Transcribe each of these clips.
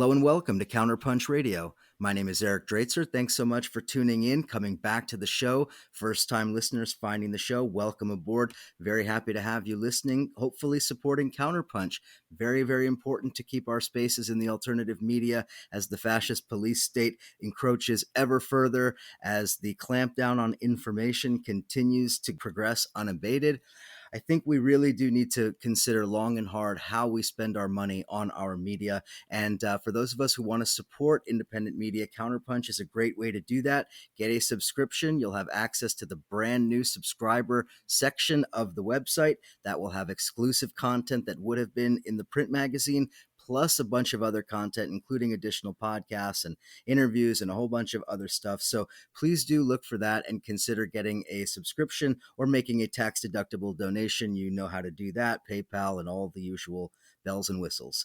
Hello and welcome to Counterpunch Radio. My name is Eric Draitzer. Thanks so much for tuning in, coming back to the show. First time listeners finding the show, welcome aboard. Very happy to have you listening, hopefully supporting Counterpunch. Very, very important to keep our spaces in the alternative media as the fascist police state encroaches ever further, as the clampdown on information continues to progress unabated. I think we really do need to consider long and hard how we spend our money on our media. And for those of us who want to support independent media, Counterpunch is a great way to do that. Get a subscription. You'll have access to the brand new subscriber section of the website that will have exclusive content that would have been in the print magazine, plus a bunch of other content, including additional podcasts and interviews and a whole bunch of other stuff. So please do look for that and consider getting a subscription or making a tax-deductible donation. You know how to do that, PayPal and all the usual bells and whistles.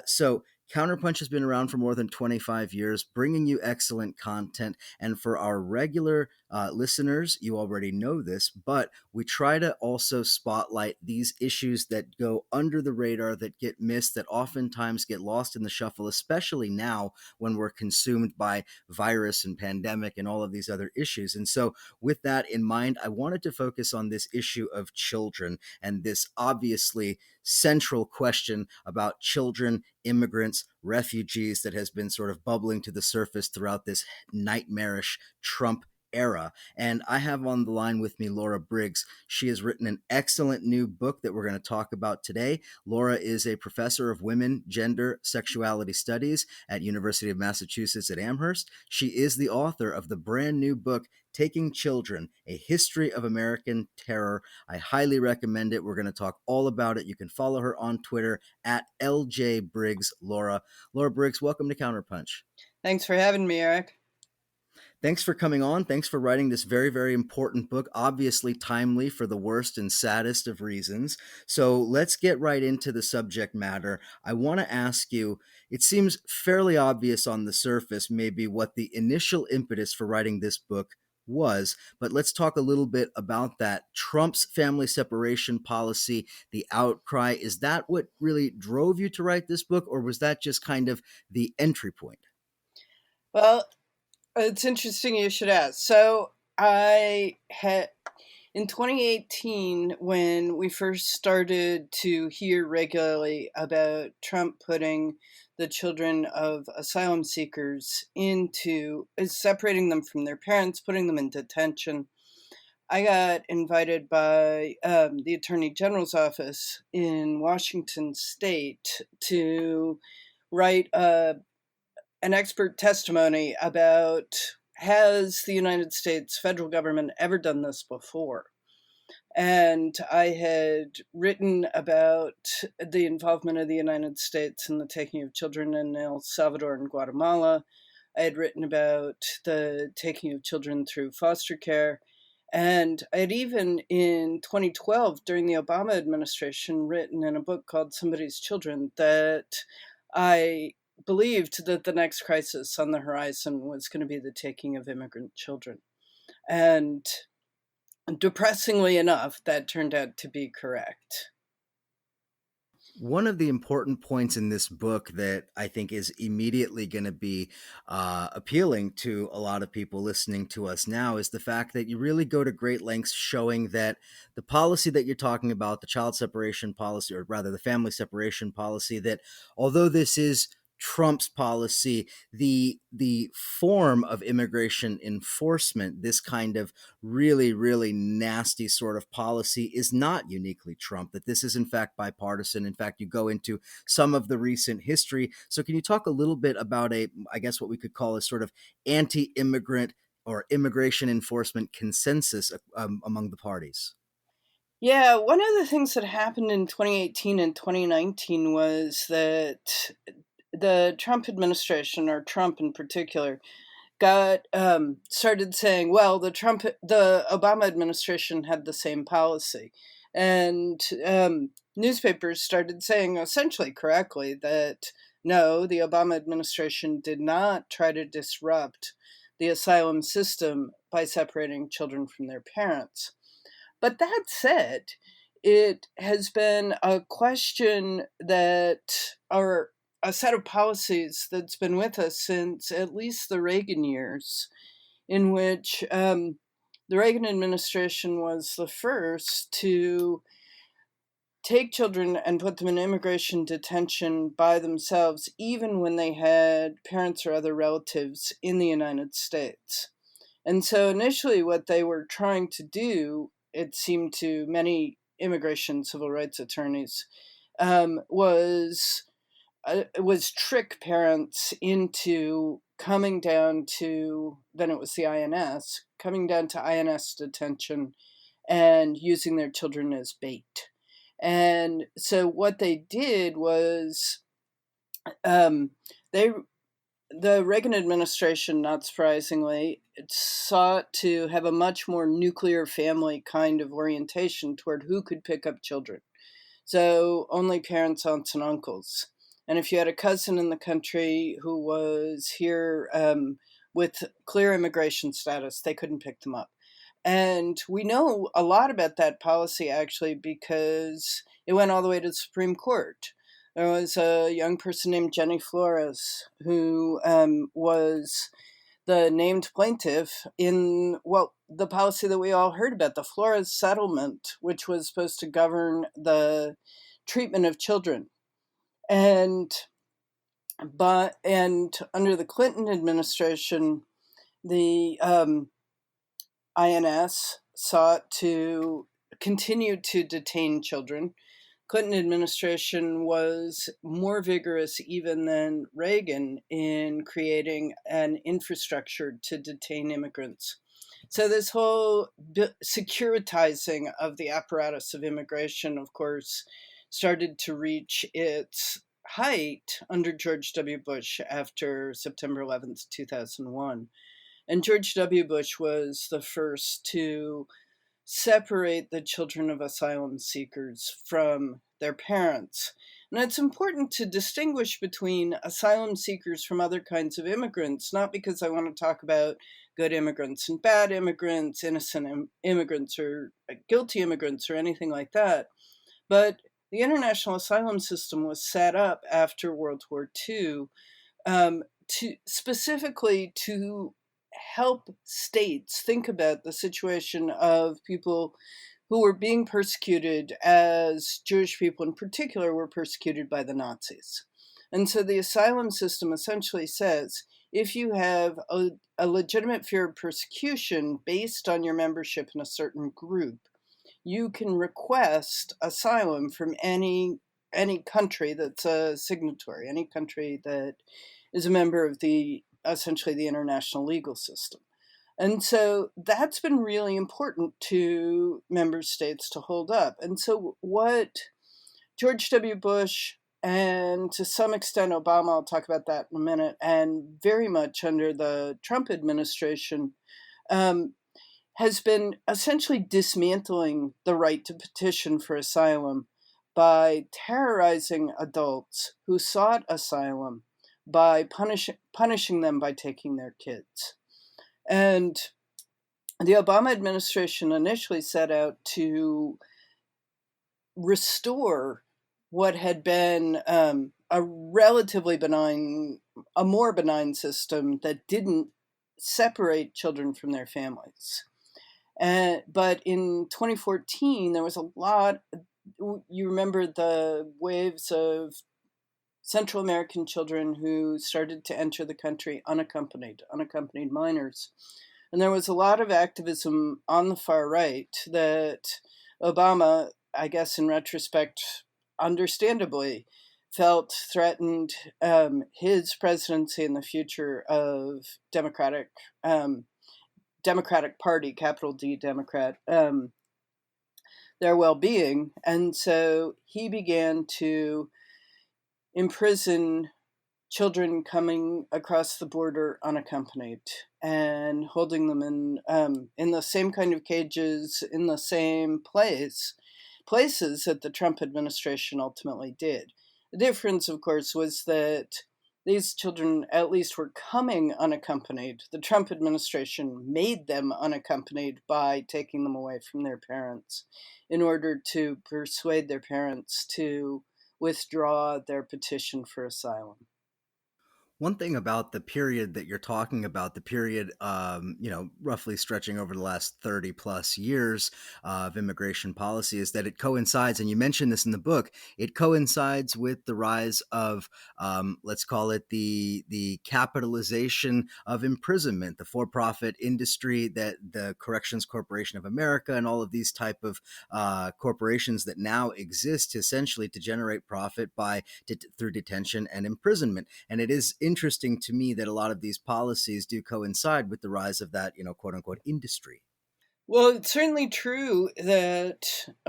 So Counterpunch has been around for more than 25 years, bringing you excellent content. And for our regular listeners, you already know this, but we try to also spotlight these issues that go under the radar, that get missed, that oftentimes get lost in the shuffle, especially now when we're consumed by virus and pandemic and all of these other issues. And so with that in mind, I wanted to focus on this issue of children and this obviously central question about children, immigrants, refugees that has been sort of bubbling to the surface throughout this nightmarish Trump era. And I have on the line with me Laura Briggs. She has written an excellent new book that we're going to talk about today. Laura is a professor of women, gender, sexuality studies at University of Massachusetts at Amherst. She is the author of the brand new book, Taking Children, A History of American Terror. I highly recommend it. We're going to talk all about it. You can follow her on Twitter at LJBriggsLaura. Laura Briggs, welcome to Counterpunch. Thanks for having me, Eric. Thanks for coming on. Thanks for writing this very, very important book, obviously timely for the worst and saddest of reasons. So let's get right into the subject matter. I want to ask you, it seems fairly obvious on the surface, maybe what the initial impetus for writing this book was, but let's talk a little bit about that. Trump's family separation policy, the outcry, is that what really drove you to write this book, or was that just kind of the entry point? Well, it's interesting you should ask. So I had in 2018, when we first started to hear regularly about Trump putting the children of asylum seekers into separating them from their parents, putting them in detention, I got invited by the Attorney General's office in Washington State to write an expert testimony about, has the United States federal government ever done this before? And I had written about the involvement of the United States in the taking of children in El Salvador and Guatemala. I had written about the taking of children through foster care. And I had even in 2012, during the Obama administration, written in a book called Somebody's Children that I believed that the next crisis on the horizon was going to be the taking of immigrant children. And depressingly enough, that turned out to be correct. One of the important points in this book that I think is immediately going to be appealing to a lot of people listening to us now is the fact that you really go to great lengths showing that the policy that you're talking about, the child separation policy, or rather the family separation policy, that although this is Trump's policy, the form of immigration enforcement, this kind of really, really nasty sort of policy, is not uniquely Trump, that this is in fact bipartisan. In fact, you go into some of the recent history. So can you talk a little bit about I guess what we could call a sort of anti-immigrant or immigration enforcement consensus among the parties? Yeah, one of the things that happened in 2018 and 2019 was that the Trump administration, or Trump in particular, got started saying, well, the Obama administration had the same policy. And newspapers started saying, essentially correctly, that no, the Obama administration did not try to disrupt the asylum system by separating children from their parents. But that said, it has been a question that, or a set of policies that's been with us since at least the Reagan years, in which the Reagan administration was the first to take children and put them in immigration detention by themselves, even when they had parents or other relatives in the United States. And so initially, what they were trying to do, it seemed to many immigration civil rights attorneys, was trick parents into coming down to, then it was the INS, coming down to INS detention and using their children as bait. And so what they did was, they the Reagan administration, not surprisingly, sought to have a much more nuclear family kind of orientation toward who could pick up children. So only parents, aunts, and uncles. And if you had a cousin in the country who was here with clear immigration status, they couldn't pick them up. And we know a lot about that policy, actually, because it went all the way to the Supreme Court. There was a young person named Jenny Flores who was the named plaintiff in, well, the policy that we all heard about, the Flores settlement, which was supposed to govern the treatment of children. And under the Clinton administration, the INS sought to continue to detain children. Clinton administration was more vigorous even than Reagan in creating an infrastructure to detain immigrants. So this whole securitizing of the apparatus of immigration, of course, started to reach its height under George W. Bush after September 11th, 2001. And George W. Bush was the first to separate the children of asylum seekers from their parents. And it's important to distinguish between asylum seekers from other kinds of immigrants, not because I want to talk about good immigrants and bad immigrants, innocent immigrants or guilty immigrants or anything like that, but the international asylum system was set up after World War II specifically to help states think about the situation of people who were being persecuted, as Jewish people in particular were persecuted by the Nazis. And so the asylum system essentially says, if you have a legitimate fear of persecution based on your membership in a certain group, you can request asylum from any country that's a signatory, any country that is a member of essentially the international legal system. And so that's been really important to member states to hold up. And so what George W. Bush and to some extent Obama, I'll talk about that in a minute, and very much under the Trump administration, has been essentially dismantling the right to petition for asylum by terrorizing adults who sought asylum, by punishing them by taking their kids. And the Obama administration initially set out to restore what had been a relatively a more benign system that didn't separate children from their families. But in 2014, there was a lot, you remember the waves of Central American children who started to enter the country unaccompanied minors. And there was a lot of activism on the far right that Obama, I guess in retrospect, understandably, felt threatened his presidency and the future of Democratic Party, capital D Democrat, their well-being. And so he began to imprison children coming across the border unaccompanied and holding them in the same kind of cages in the same places that the Trump administration ultimately did. The difference, of course, was that these children at least were coming unaccompanied. The Trump administration made them unaccompanied by taking them away from their parents in order to persuade their parents to withdraw their petition for asylum. One thing about the period that you're talking about, the period, roughly stretching over the last 30 plus years of immigration policy, is that it coincides, and you mentioned this in the book, it coincides with the rise of, let's call it the capitalization of imprisonment, the for-profit industry that the Corrections Corporation of America and all of these type of corporations that now exist essentially to generate profit through detention and imprisonment. And it is interesting to me that a lot of these policies do coincide with the rise of that, quote unquote, industry. Well, it's certainly true that,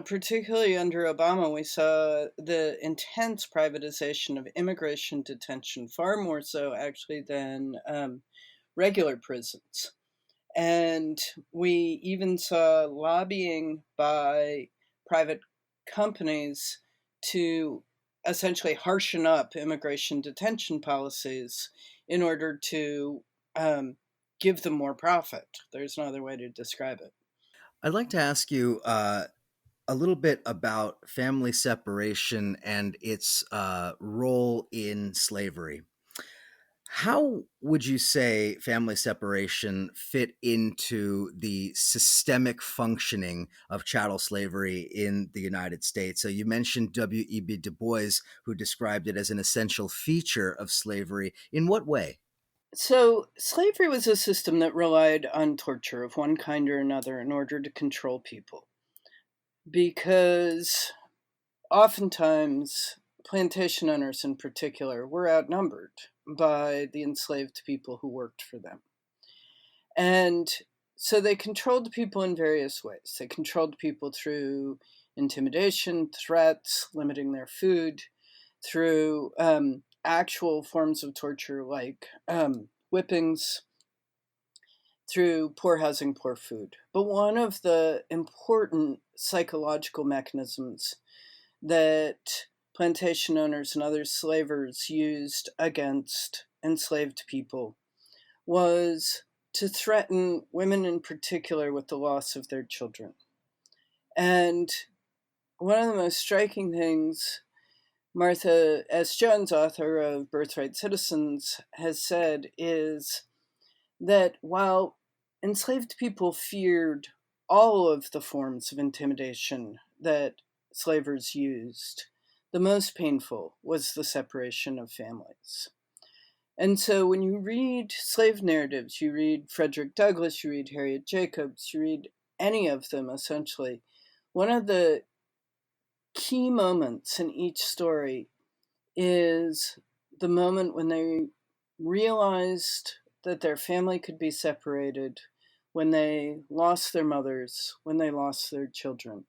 particularly under Obama, we saw the intense privatization of immigration detention, far more so actually than regular prisons. And we even saw lobbying by private companies to essentially harshen up immigration detention policies in order to give them more profit. There's no other way to describe it. I'd like to ask you a little bit about family separation and its role in slavery. How would you say family separation fit into the systemic functioning of chattel slavery in the United States? So you mentioned W.E.B. Du Bois, who described it as an essential feature of slavery. In what way? So, slavery was a system that relied on torture of one kind or another in order to control people. Because oftentimes, plantation owners in particular were outnumbered by the enslaved people who worked for them. And so they controlled people in various ways. They controlled people through intimidation, threats, limiting their food, through actual forms of torture like whippings, through poor housing, poor food. But one of the important psychological mechanisms that plantation owners and other slavers used against enslaved people was to threaten women in particular with the loss of their children. And one of the most striking things Martha S. Jones, author of Birthright Citizens, has said is that while enslaved people feared all of the forms of intimidation that slavers used, the most painful was the separation of families. And so when you read slave narratives, you read Frederick Douglass, you read Harriet Jacobs, you read any of them essentially, one of the key moments in each story is the moment when they realized that their family could be separated, when they lost their mothers, when they lost their children.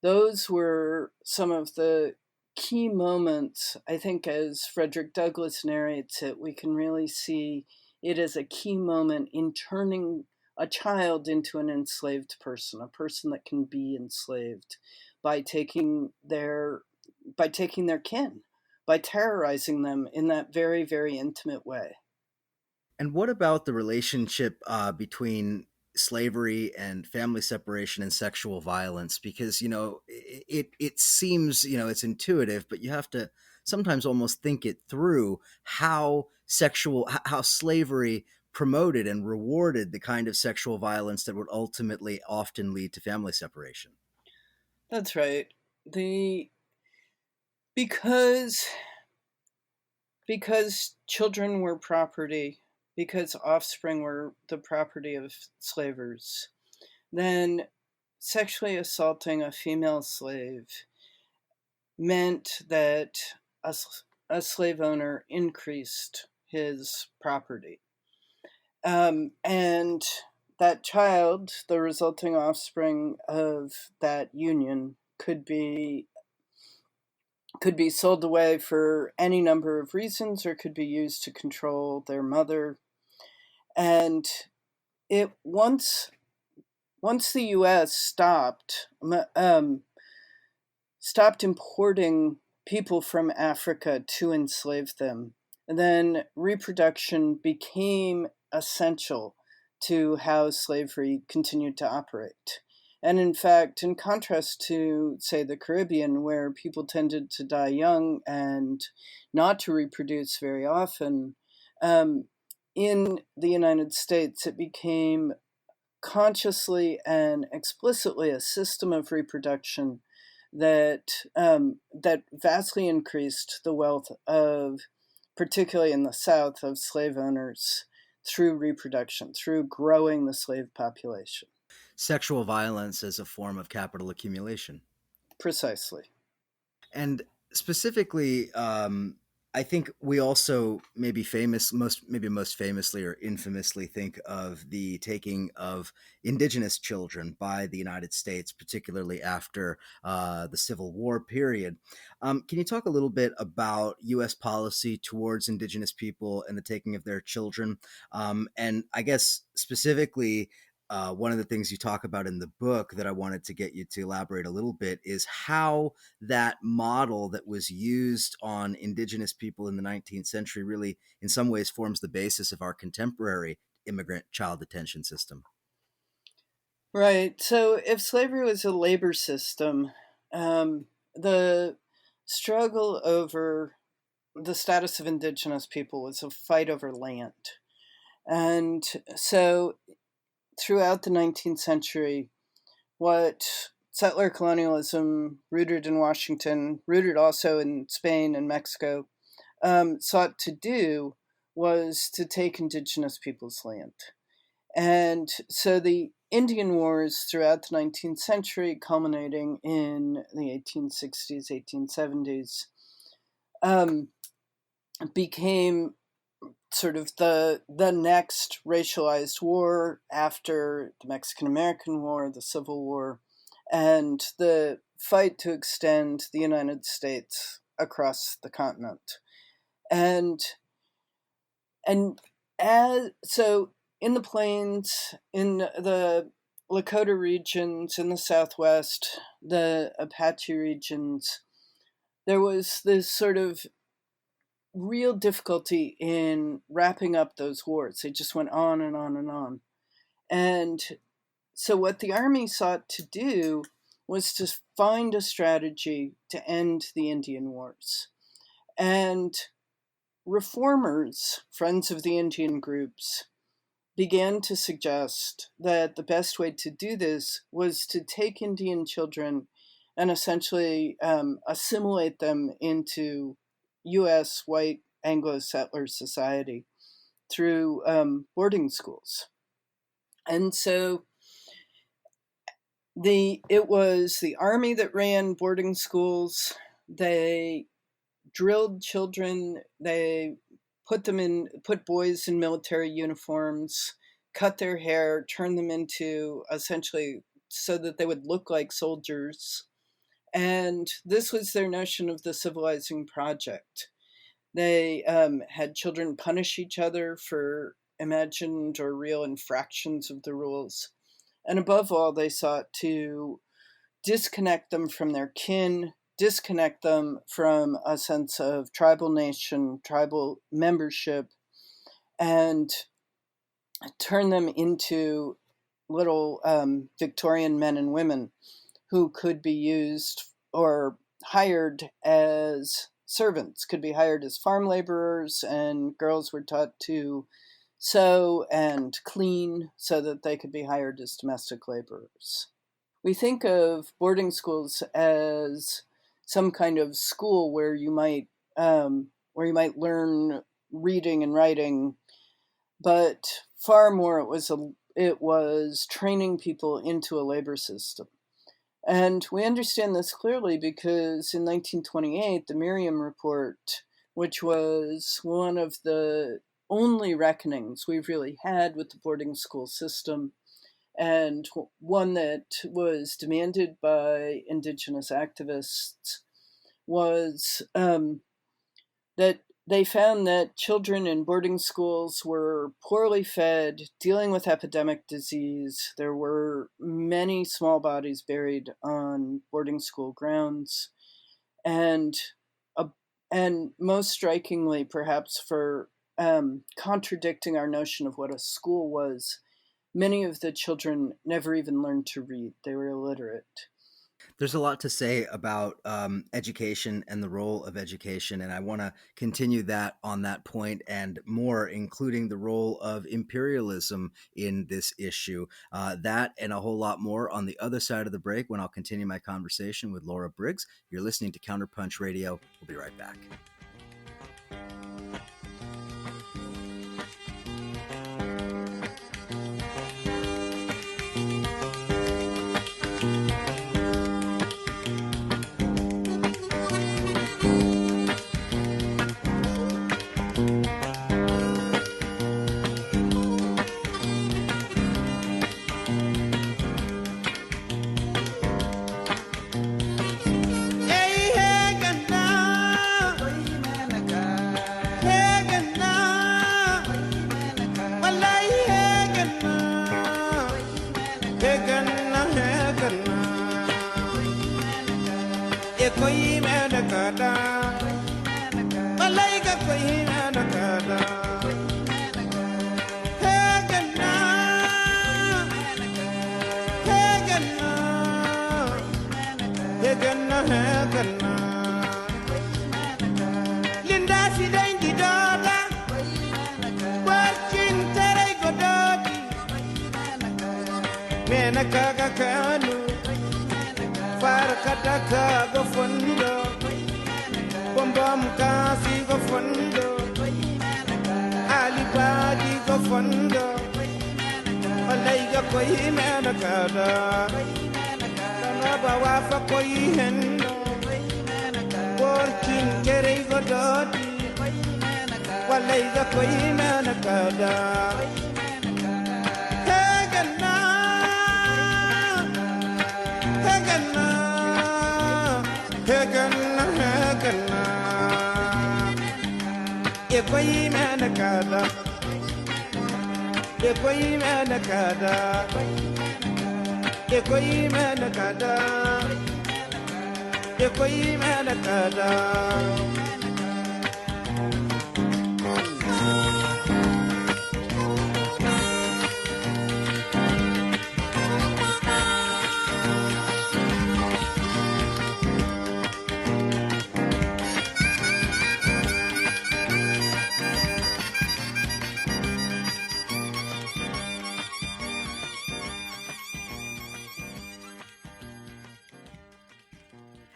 Those were some of the key moments. I think as Frederick Douglass narrates it, we can really see it as a key moment in turning a child into an enslaved person, a person that can be enslaved by taking their kin, by terrorizing them in that very, very intimate way. And what about the relationship between slavery and family separation and sexual violence? Because it seems it's intuitive, but you have to sometimes almost think it through how slavery promoted and rewarded the kind of sexual violence that would ultimately often lead to family separation. That's right. The because because children were property, because offspring were the property of slavers, then sexually assaulting a female slave meant that a, a slave owner increased his property. And that child, the resulting offspring of that union, could be sold away for any number of reasons or could be used to control their mother. And it once the U.S. stopped importing people from Africa to enslave them, and then reproduction became essential to how slavery continued to operate. And in fact, in contrast to, say, the Caribbean, where people tended to die young and not to reproduce very often, um, in the United States, it became consciously and explicitly a system of reproduction that vastly increased the wealth of, particularly in the South, of slave owners through reproduction, through growing the slave population. Sexual violence as a form of capital accumulation. Precisely. And specifically, I think we also maybe most famously or infamously think of the taking of indigenous children by the United States, particularly after the Civil War period. Can you talk a little bit about U.S. policy towards indigenous people and the taking of their children? And I guess specifically, one of the things you talk about in the book that I wanted to get you to elaborate a little bit is how that model that was used on indigenous people in the 19th century really, in some ways, forms the basis of our contemporary immigrant child detention system. Right. So if slavery was a labor system, the struggle over the status of indigenous people was a fight over land. And so throughout the 19th century, what settler colonialism, rooted in Washington, rooted also in Spain and Mexico, sought to do was to take indigenous people's land. And so the Indian Wars throughout the 19th century, culminating in the 1860s, 1870s, um, became sort of the next racialized war after the Mexican American War, the Civil War, and the fight to extend the United States across the continent. And and as so in the plains, in the Lakota regions, in the Southwest, the Apache regions, there was this sort of real difficulty in wrapping up those wars. They just went on and on and on. And so, what the army sought to do was to find a strategy to end the Indian Wars. And reformers, friends of the Indian groups, began to suggest that the best way to do this was to take Indian children and essentially assimilate them into U.S. white Anglo settler society through boarding schools. And so it was the army that ran boarding schools. They drilled children. They put boys in military uniforms, cut their hair, turned them into essentially so that they would look like soldiers. And this was their notion of the civilizing project. They had children punish each other for imagined or real infractions of the rules. And above all, they sought to disconnect them from their kin, disconnect them from a sense of tribal nation, tribal membership, and turn them into little Victorian men and women who could be used or hired as servants, could be hired as farm laborers, and girls were taught to sew and clean so that they could be hired as domestic laborers. We think of boarding schools as some kind of school where you might learn reading and writing, but far more it was training people into a labor system. And we understand this clearly because in 1928, the Merriam Report, which was one of the only reckonings we've really had with the boarding school system, and one that was demanded by indigenous activists, was that they found that children in boarding schools were poorly fed, dealing with epidemic disease. There were many small bodies buried on boarding school grounds. And, uh, and most strikingly, perhaps for contradicting our notion of what a school was, many of the children never even learned to read. They were illiterate. There's a lot to say about education and the role of education, and I want to continue that on that point and more, including the role of imperialism in this issue. That and a whole lot more on the other side of the break when I'll continue my conversation with Laura Briggs. You're listening to Counterpunch Radio. We'll be right back.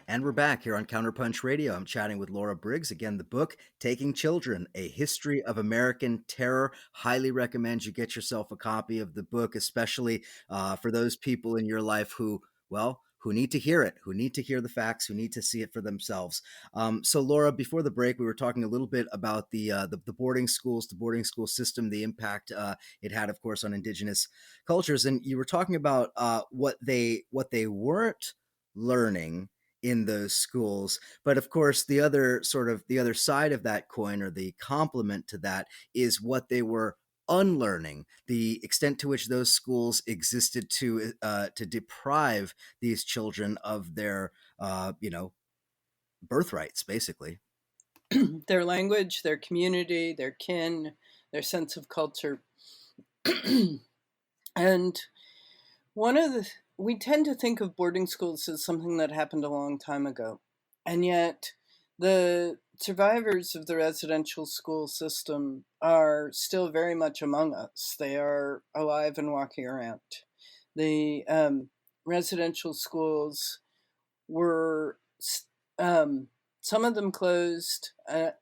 And we're back here on Counterpunch Radio. I'm chatting with Laura Briggs. Again, the book, Taking Children, A History of American Terror. Highly recommend you get yourself a copy of the book, especially for those people in your life who, well, who need to hear it, who need to hear the facts, who need to see it for themselves. So, Laura, before the break, we were talking a little bit about the boarding schools, the boarding school system, the impact it had, of course, on Indigenous cultures. And you were talking about what they weren't learning in those schools. But of course, the other side of that coin, or the complement to that, is what they were unlearning, the extent to which those schools existed to deprive these children of their birthrights, basically. Their language, their community, their kin, their sense of culture. And we tend to think of boarding schools as something that happened a long time ago. And yet the survivors of the residential school system are still very much among us. They are alive and walking around. The residential schools were, some of them closed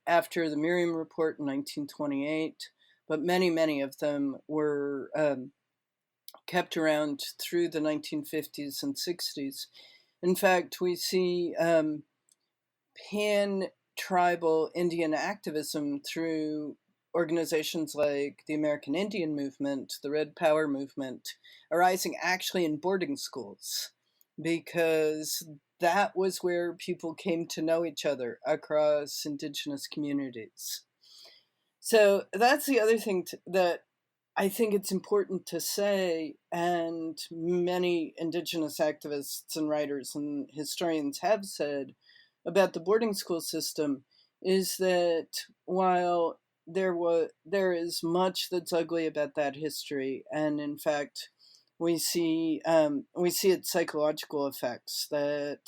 after the Miriam Report in 1928, but many, many of them were kept around through the 1950s and 60s. In fact, we see pan-tribal Indian activism through organizations like the American Indian Movement, the Red Power Movement, arising actually in boarding schools, because that was where people came to know each other across Indigenous communities. So that's the other thing that I think it's important to say, and many Indigenous activists and writers and historians have said about the boarding school system, is that while there is much that's ugly about that history, and in fact, we see its psychological effects, that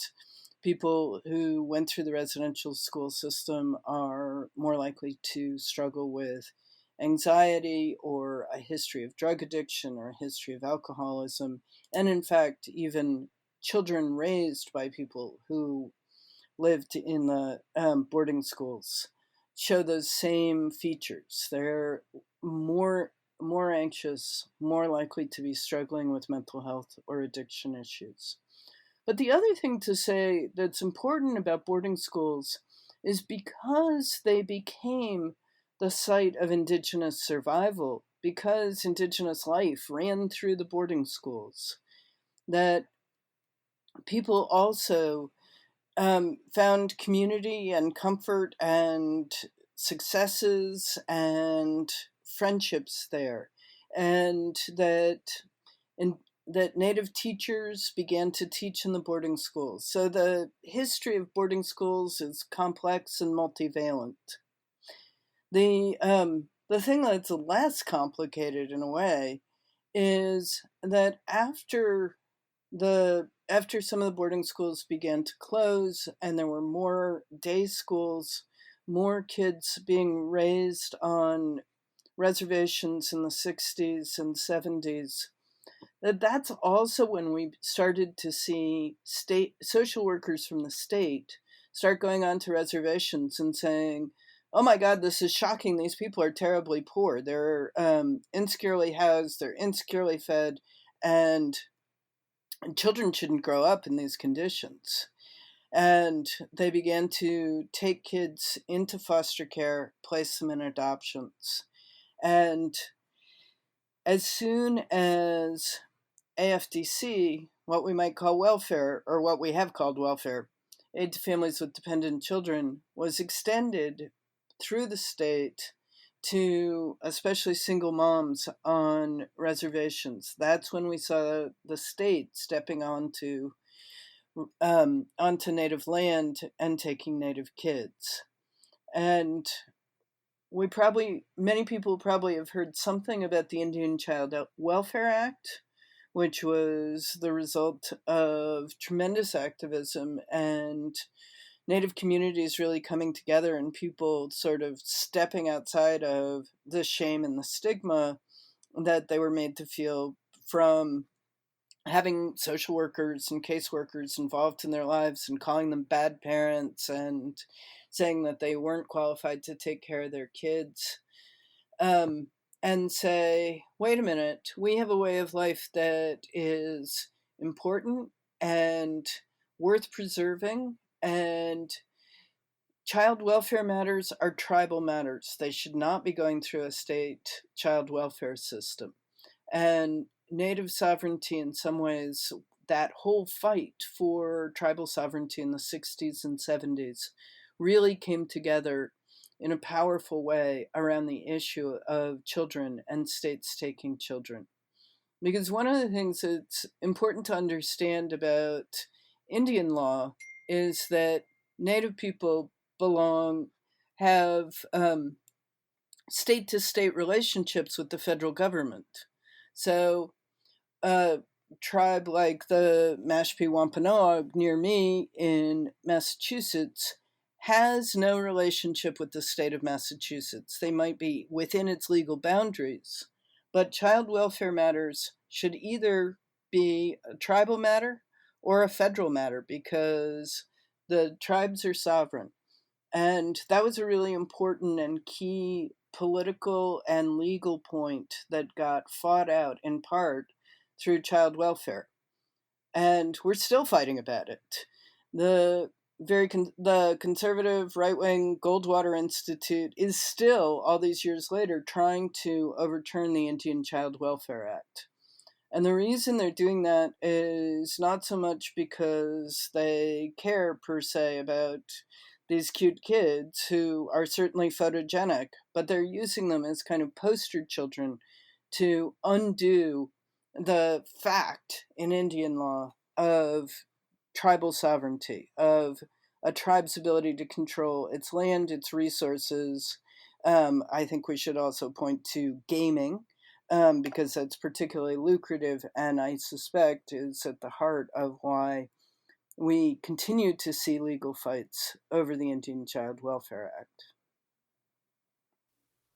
people who went through the residential school system are more likely to struggle with anxiety or a history of drug addiction or a history of alcoholism. And in fact, even children raised by people who lived in the boarding schools show those same features. They're more more anxious, more likely to be struggling with mental health or addiction issues. But the other thing to say that's important about boarding schools is because they became the site of Indigenous survival, because Indigenous life ran through the boarding schools, that people also found community and comfort and successes and friendships there, and in, that Native teachers began to teach in the boarding schools. So the history of boarding schools is complex and multivalent. The thing that's less complicated in a way is that after some of the boarding schools began to close and there were more day schools, more kids being raised on reservations in the 60s and 70s, that's also when we started to see state social workers from the state start going onto reservations and saying, "Oh my God, this is shocking. These people are terribly poor. They're insecurely housed. They're insecurely fed, and children shouldn't grow up in these conditions." And they began to take kids into foster care, place them in adoptions, and as soon as AFDC, what we might call welfare, or what we have called welfare, aid to families with dependent children, was extended through the state to especially single moms on reservations. That's when we saw the state stepping onto native land and taking native kids. And many people probably have heard something about the Indian Child Welfare Act, which was the result of tremendous activism and Native communities really coming together and people sort of stepping outside of the shame and the stigma that they were made to feel from having social workers and caseworkers involved in their lives and calling them bad parents and saying that they weren't qualified to take care of their kids. And say, wait a minute, we have a way of life that is important and worth preserving, and child welfare matters are tribal matters. They should not be going through a state child welfare system. And Native sovereignty, in some ways, that whole fight for tribal sovereignty in the 60s and 70s really came together in a powerful way around the issue of children and states taking children. Because one of the things that's important to understand about Indian law is that Native people have state to state relationships with the federal government. So a tribe like the Mashpee Wampanoag near me in Massachusetts has no relationship with the state of Massachusetts. They might be within its legal boundaries, but child welfare matters should either be a tribal matter or a federal matter because the tribes are sovereign. And that was a really important and key political and legal point that got fought out in part through child welfare. And we're still fighting about it. The the conservative right-wing Goldwater Institute is still, all these years later, trying to overturn the Indian Child Welfare Act. And the reason they're doing that is not so much because they care per se about these cute kids who are certainly photogenic, but they're using them as kind of poster children to undo the fact in Indian law of tribal sovereignty, of a tribe's ability to control its land, its resources, I think we should also point to gaming, because that's particularly lucrative, and I suspect is at the heart of why we continue to see legal fights over the Indian Child Welfare Act.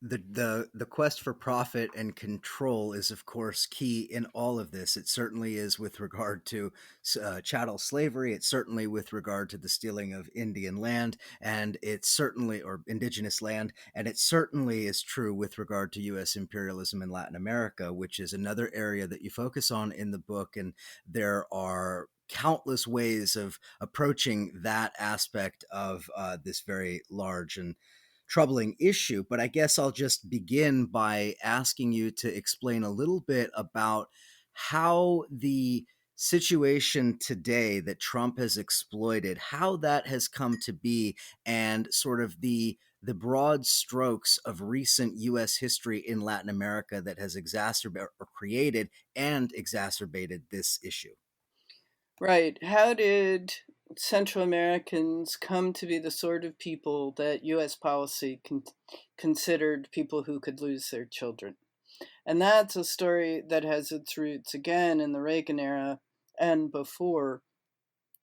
The quest for profit and control is of course key in all of this. It certainly is with regard to chattel slavery. It's certainly with regard to the stealing of Indian land, and it's certainly or indigenous land, and it certainly is true with regard to U.S. imperialism in Latin America, which is another area that you focus on in the book. And there are countless ways of approaching that aspect of this very large and troubling issue. But I guess I'll just begin by asking you to explain a little bit about how the situation today that Trump has exploited, how that has come to be, and sort of the broad strokes of recent US history in Latin America that has exacerbated or created and exacerbated this issue. Right. How did Central Americans come to be the sort of people that U.S. policy considered people who could lose their children? And that's a story that has its roots again in the Reagan era and before,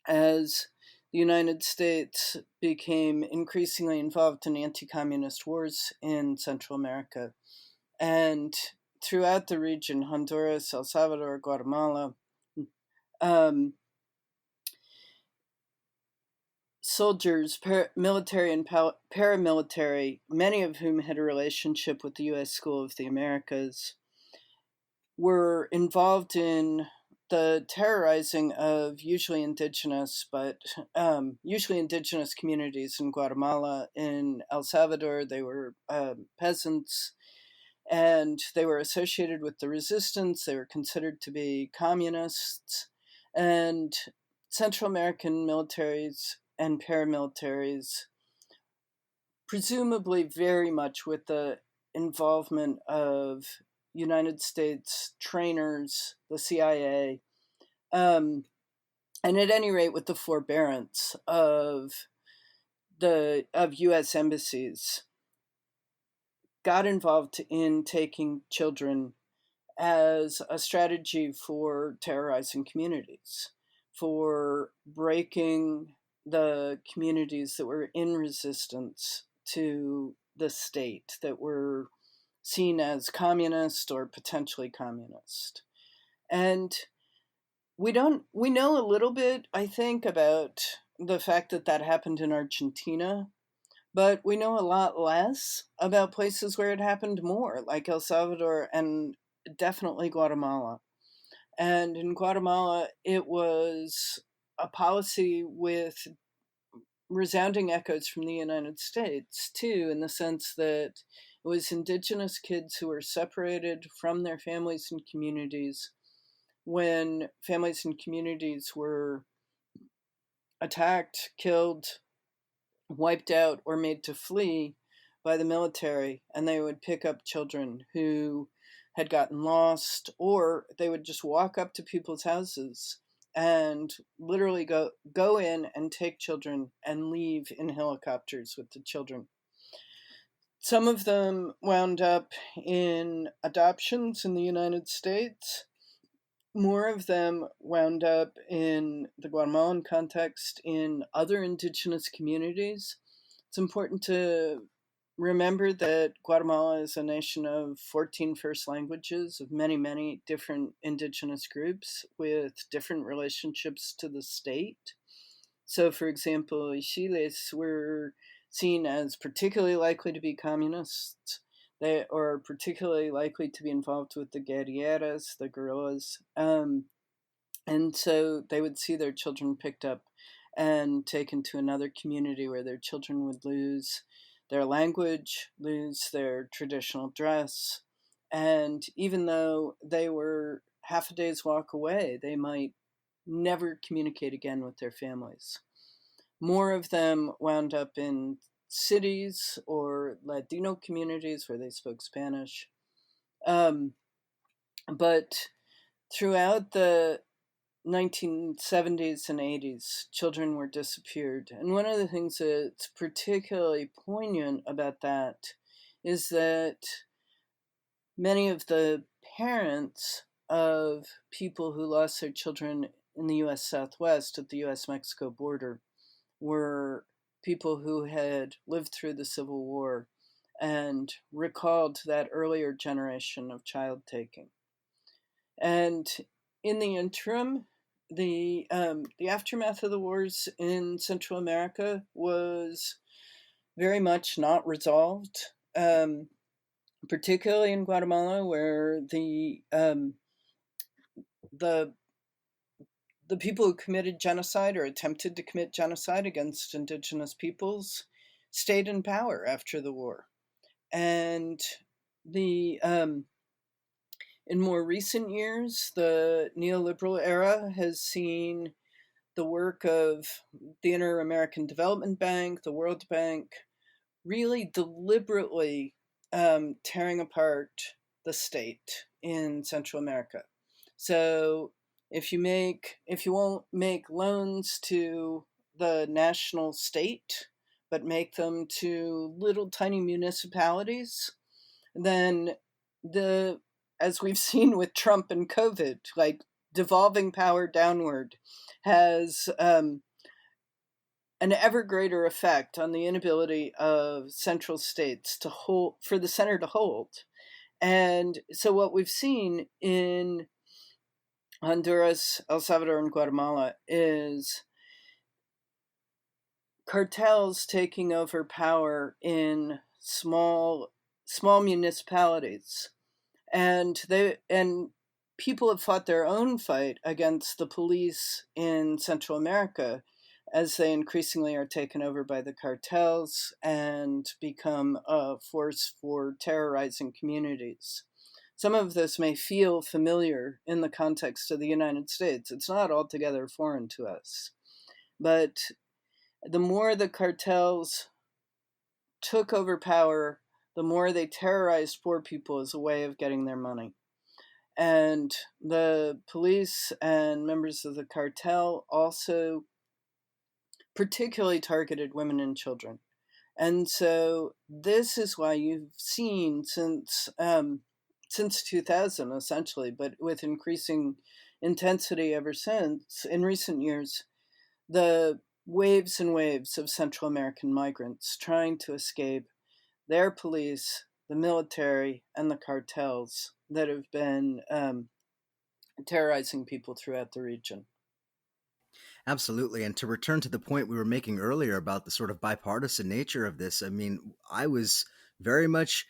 as the United States became increasingly involved in anti communist wars in Central America. And throughout the region, Honduras, El Salvador, Guatemala, um, soldiers, military and paramilitary, many of whom had a relationship with the U.S. School of the Americas, were involved in the terrorizing of usually indigenous communities in Guatemala. In El Salvador, they were peasants, and they were associated with the resistance. They were considered to be communists, and Central American militaries and paramilitaries, presumably very much with the involvement of United States trainers, the CIA, and at any rate with the forbearance of U.S. embassies, got involved in taking children as a strategy for terrorizing communities, for breaking the communities that were in resistance to the state, that were seen as communist or potentially communist. And we know a little bit, I think, about the fact that that happened in Argentina, but we know a lot less about places where it happened more, like El Salvador and definitely Guatemala. And in Guatemala, it was a policy with resounding echoes from the United States, too, in the sense that it was indigenous kids who were separated from their families and communities when families and communities were attacked, killed, wiped out, or made to flee by the military, and they would pick up children who had gotten lost, or they would just walk up to people's houses and literally go in and take children and leave in helicopters with the children. Some of them wound up in adoptions in the United States. More of them wound up in the Guatemalan context in other indigenous communities. It's important to remember that Guatemala is a nation of 14 first languages of many, many different indigenous groups with different relationships to the state. So, for example, Chiles were seen as particularly likely to be communists. They are particularly likely to be involved with the guerrilleras, the guerrillas. And so they would see their children picked up and taken to another community where their children would lose their language, lose their traditional dress. And even though they were half a day's walk away, they might never communicate again with their families. More of them wound up in cities or Latino communities where they spoke Spanish. Um, but throughout the 1970s and 80s, children were disappeared. And one of the things that's particularly poignant about that is that many of the parents of people who lost their children in the US Southwest at the US Mexico border were people who had lived through the Civil War and recalled that earlier generation of child taking. And in the interim, the aftermath of the wars in Central America was very much not resolved, particularly in Guatemala, where the the people who committed genocide or attempted to commit genocide against indigenous peoples stayed in power after the war. And the in more recent years, the neoliberal era has seen the work of the Inter American Development Bank, the World Bank, really deliberately tearing apart the state in Central America. So if you won't make loans to the national state, but make them to little tiny municipalities, then the as we've seen with Trump and COVID, like devolving power downward has an ever greater effect on the inability of central states to hold for the center to hold. And so what we've seen in Honduras, El Salvador, and Guatemala is cartels taking over power in small municipalities, and people have fought their own fight against the police in Central America as they increasingly are taken over by the cartels and become a force for terrorizing communities. Some of this may feel familiar in the context of the United States. It's not altogether foreign to us. But the more the cartels took over power, the more they terrorized poor people as a way of getting their money. And the police and members of the cartel also particularly targeted women and children. And so this is why you've seen since 2000 essentially, but with increasing intensity ever since in recent years, the waves and waves of Central American migrants trying to escape their police, the military, and the cartels that have been terrorizing people throughout the region. Absolutely. And to return to the point we were making earlier about the sort of bipartisan nature of this, I mean, I was very much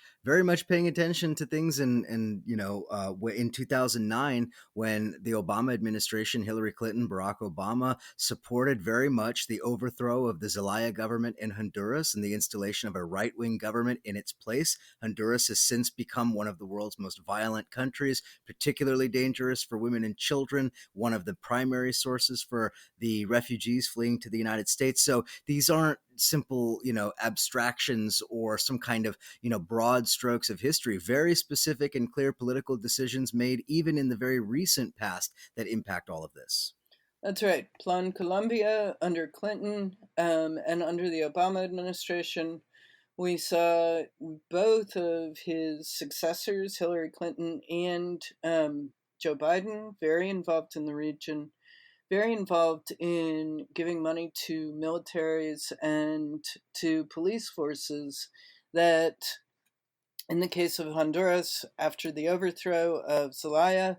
paying attention to things in 2009 when the Obama administration, Hillary Clinton, Barack Obama supported very much the overthrow of the Zelaya government in Honduras and the installation of a right-wing government in its place. Honduras has since become one of the world's most violent countries, particularly dangerous for women and children, one of the primary sources for the refugees fleeing to the United States. So these aren't simple, abstractions or some kind of, broad strokes of history. Very specific and clear political decisions made even in the very recent past that impact all of this. That's right. Plan Colombia under Clinton and under the Obama administration, we saw both of his successors, Hillary Clinton and Joe Biden, very involved in the region, very involved in giving money to militaries and to police forces that, in the case of Honduras, after the overthrow of Zelaya,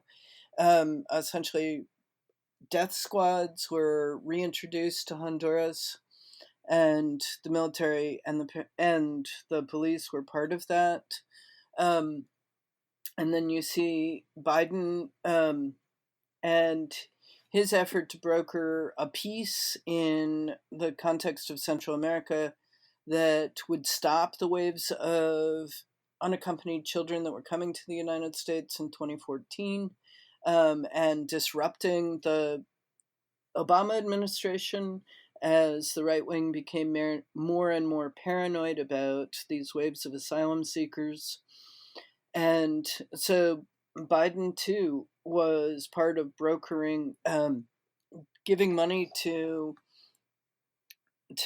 essentially death squads were reintroduced to Honduras, and the military and the police were part of that. Um, and then you see Biden and his effort to broker a peace in the context of Central America that would stop the waves of unaccompanied children that were coming to the United States in 2014, and disrupting the Obama administration as the right wing became more and more paranoid about these waves of asylum seekers. And so Biden, too, was part of brokering, giving money to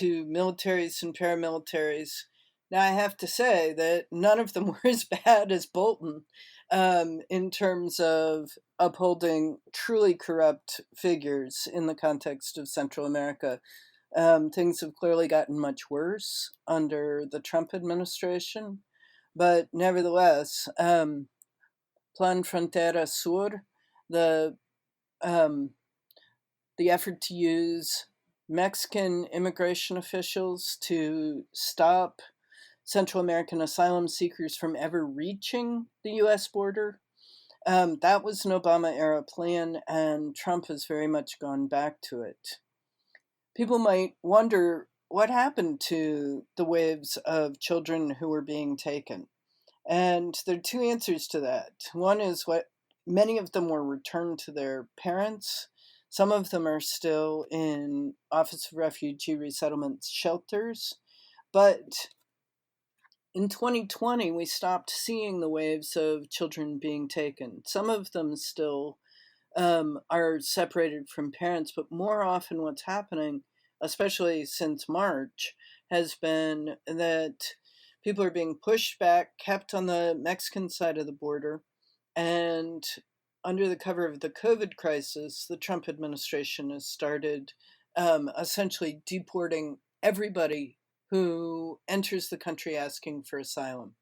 militaries and paramilitaries Now, I have to say that none of them were as bad as Bolton in terms of upholding truly corrupt figures in the context of Central America. Things have clearly gotten much worse under the Trump administration, but nevertheless, Plan Frontera Sur, the um, the effort to use Mexican immigration officials to stop Central American asylum seekers from ever reaching the U.S. border. That was an Obama era plan, and Trump has very much gone back to it. People might wonder what happened to the waves of children who were being taken. And there are two answers to that. One is what many of them were returned to their parents. Some of them are still in Office of Refugee Resettlement shelters. But in 2020, we stopped seeing the waves of children being taken. Some of them still are separated from parents, but more often what's happening, especially since March, has been that people are being pushed back, kept on the Mexican side of the border, and under the cover of the COVID crisis, the Trump administration has started essentially deporting everybody who enters the country asking for asylum.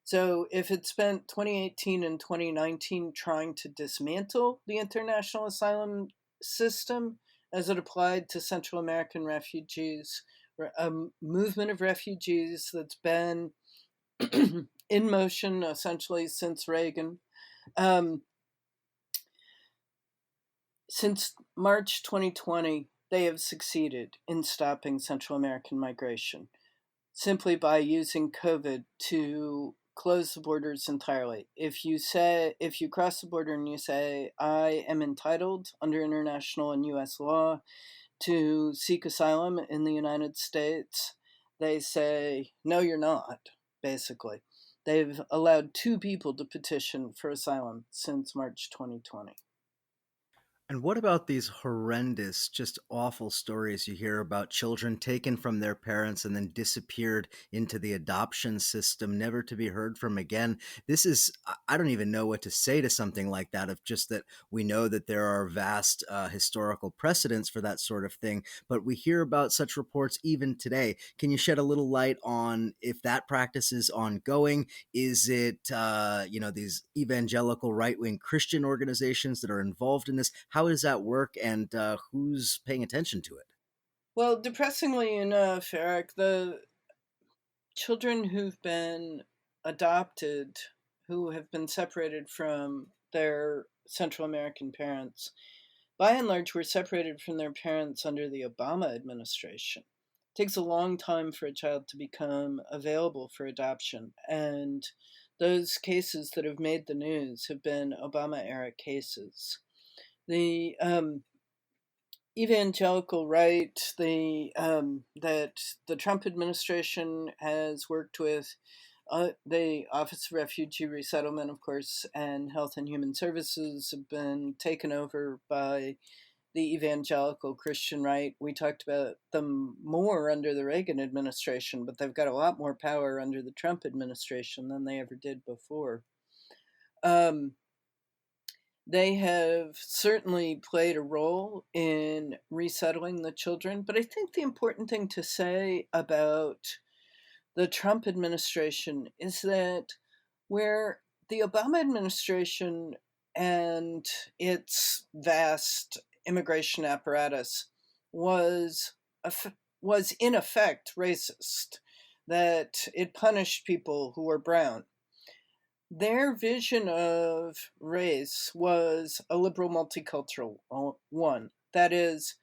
So if it spent 2018 and 2019 trying to dismantle the international asylum system as it applied to Central American refugees, a movement of refugees that's been in motion essentially since Reagan, um, since March 2020, they have succeeded in stopping Central American migration simply by using COVID to close the borders entirely. If you cross the border and you say, I am entitled under international and US law to seek asylum in the United States, they say, no, you're not, basically. They've allowed two people to petition for asylum since March 2020. And what about these horrendous, just awful stories you hear about children taken from their parents and then disappeared into the adoption system, never to be heard from again? This is, I don't even know what to say to something like that, of just that we know that there are vast historical precedents for that sort of thing, but we hear about such reports even today. Can you shed a little light on if that practice is ongoing? Is it, these evangelical right wing Christian organizations that are involved in this? How does that work, and who's paying attention to it? Well, depressingly enough, Eric, the children who've been adopted, who have been separated from their Central American parents, by and large, were separated from their parents under the Obama administration. It takes a long time for a child to become available for adoption, and those cases that have made the news have been Obama era cases. The evangelical right, that the Trump administration has worked with, the Office of Refugee Resettlement, of course, and Health and Human Services have been taken over by the evangelical Christian right. We talked about them more under the Reagan administration, but they've got a lot more power under the Trump administration than they ever did before. Um, they have certainly played a role in resettling the children, but I think the important thing to say about the Trump administration is that where the Obama administration and its vast immigration apparatus was was in effect racist, that it punished people who were brown, their vision of race was a liberal multicultural one. That is,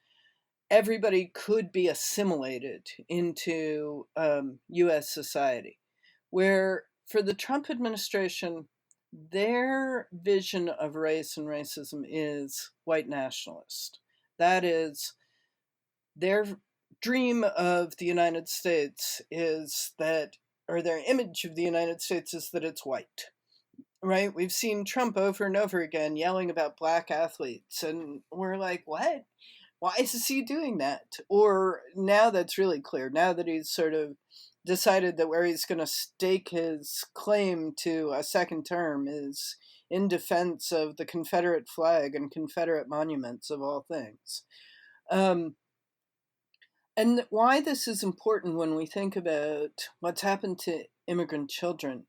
everybody could be assimilated into US society. Where for the Trump administration, their vision of race and racism is white nationalist. That is, their dream of the United States is that, or their image of the United States is that it's white, right? We've seen Trump over and over again yelling about black athletes, and we're like, what? Why is he doing that? Or now that's really clear, now that he's sort of decided that where he's going to stake his claim to a second term is in defense of the Confederate flag and Confederate monuments of all things. And why this is important when we think about what's happened to immigrant children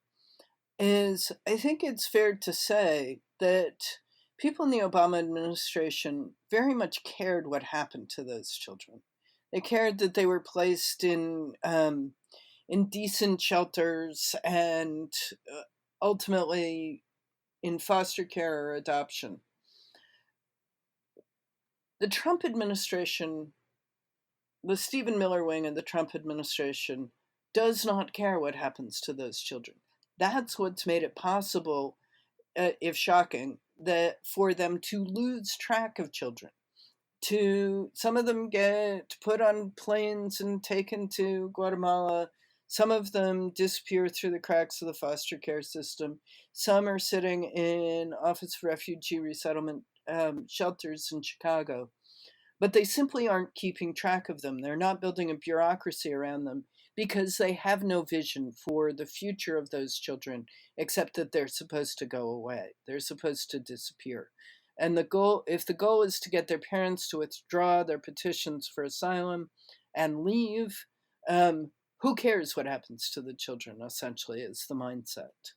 is, I think it's fair to say that people in the Obama administration very much cared what happened to those children. They cared that they were placed in decent shelters and ultimately in foster care or adoption. The Trump administration, the Stephen Miller wing of the Trump administration, does not care what happens to those children. That's what's made it possible, if shocking, that for them to lose track of children. Some of them get put on planes and taken to Guatemala. Some of them disappear through the cracks of the foster care system. Some are sitting in Office of Refugee Resettlement shelters in Chicago. But they simply aren't keeping track of them. They're not building a bureaucracy around them because they have no vision for the future of those children, except that they're supposed to go away. They're supposed to disappear. And if the goal is to get their parents to withdraw their petitions for asylum and leave, who cares what happens to the children, essentially, is the mindset.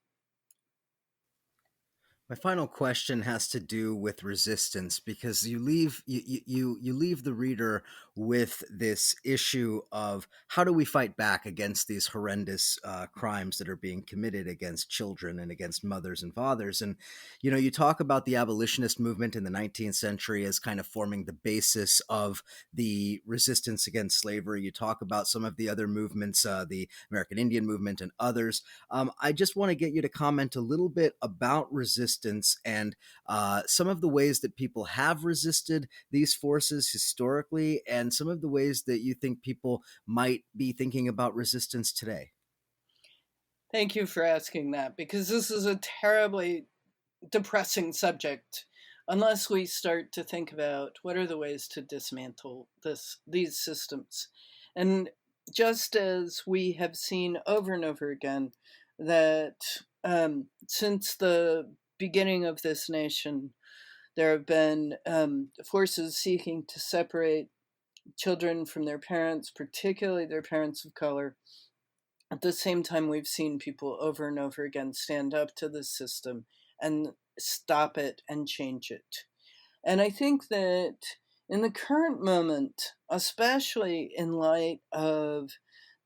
My final question has to do with resistance, because you leave the reader with this issue of how do we fight back against these horrendous crimes that are being committed against children and against mothers and fathers. And you talk about the abolitionist movement in the 19th century as kind of forming the basis of the resistance against slavery. You talk about some of the other movements, the American Indian movement and others. I just want to get you to comment a little bit about resistance and some of the ways that people have resisted these forces historically, and some of the ways that you think people might be thinking about resistance today. Thank you for asking that, because this is a terribly depressing subject unless we start to think about what are the ways to dismantle these systems. And just as we have seen over and over again that since the beginning of this nation, there have been forces seeking to separate children from their parents, particularly their parents of color. At the same time, we've seen people over and over again stand up to the system and stop it and change it. And I think that in the current moment, especially in light of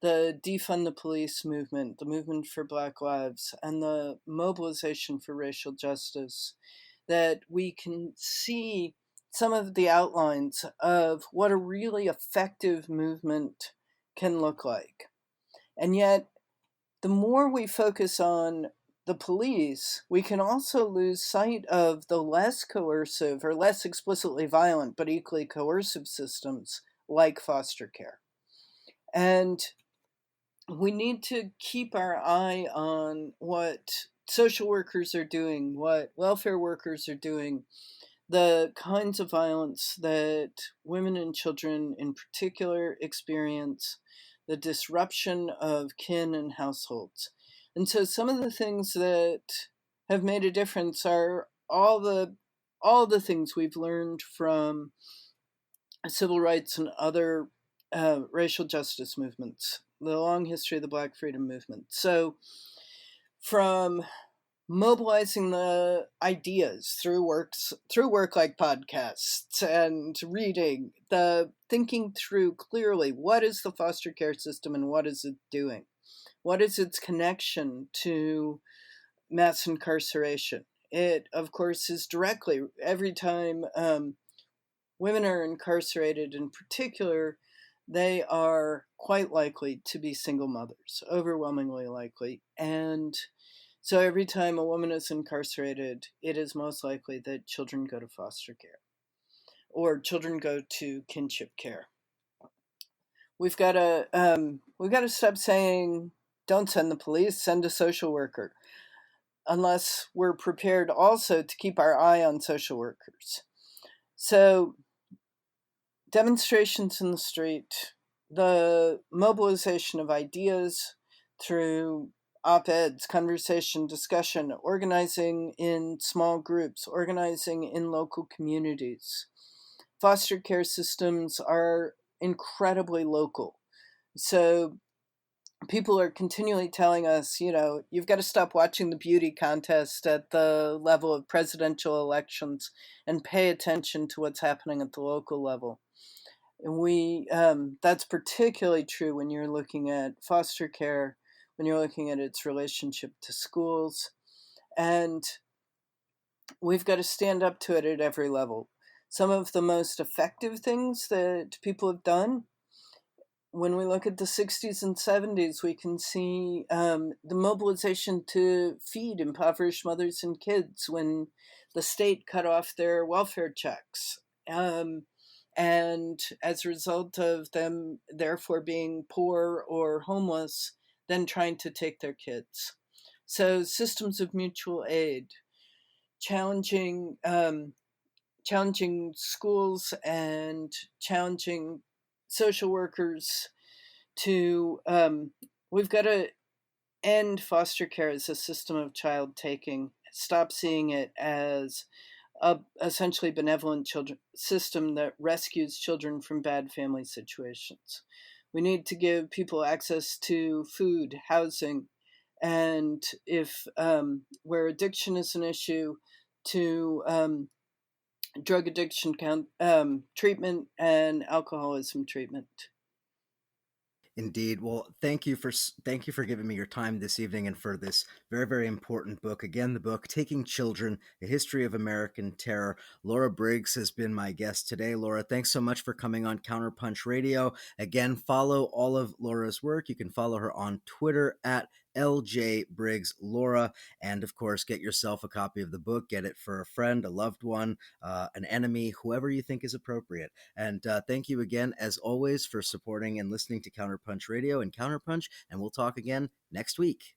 the defund the police movement, the movement for Black lives, and the mobilization for racial justice, that we can see some of the outlines of what a really effective movement can look like. And yet, the more we focus on the police, we can also lose sight of the less coercive or less explicitly violent but equally coercive systems like foster care. And we need to keep our eye on what social workers are doing, what welfare workers are doing, the kinds of violence that women and children in particular experience, the disruption of kin and households. And so some of the things that have made a difference are all the things we've learned from civil rights and other racial justice movements, the long history of the Black freedom movement. So from mobilizing the ideas through work like podcasts and reading, the thinking through clearly what is the foster care system and what is it doing, what is its connection to mass incarceration. It of course is directly, every time women are incarcerated in particular, they are quite likely to be single mothers, overwhelmingly likely. And so every time a woman is incarcerated, it is most likely that children go to foster care or children go to kinship care. We've got to stop saying, "Don't send the police, send a social worker," unless we're prepared also to keep our eye on social workers. So demonstrations in the street, the mobilization of ideas through op-eds, conversation, discussion, organizing in small groups, organizing in local communities. Foster care systems are incredibly local. So people are continually telling us, you've got to stop watching the beauty contest at the level of presidential elections and pay attention to what's happening at the local level. And that's particularly true when you're looking at foster care, when you're looking at its relationship to schools, and we've got to stand up to it at every level. Some of the most effective things that people have done, when we look at the 60s and 70s, we can see the mobilization to feed impoverished mothers and kids when the state cut off their welfare checks. And as a result of them, therefore, being poor or homeless, then trying to take their kids. So, systems of mutual aid, challenging, challenging schools and challenging social workers to we've got to end foster care as a system of child taking, stop seeing it as a essentially benevolent children system that rescues children from bad family situations. We need to give people access to food, housing, and if where addiction is an issue, to drug addiction treatment and alcoholism treatment. Indeed. Well, thank you for giving me your time this evening and for this very very important book. Again, the book "Taking Children: A History of American Terror." Laura Briggs has been my guest today. Laura, thanks so much for coming on Counterpunch Radio. Again, follow all of Laura's work. You can follow her on Twitter at LJ Briggs Laura, and of course, get yourself a copy of the book. Get it for a friend, a loved one, an enemy, whoever you think is appropriate. And thank you again, as always, for supporting and listening to Counterpunch Radio and Counterpunch. And we'll talk again next week.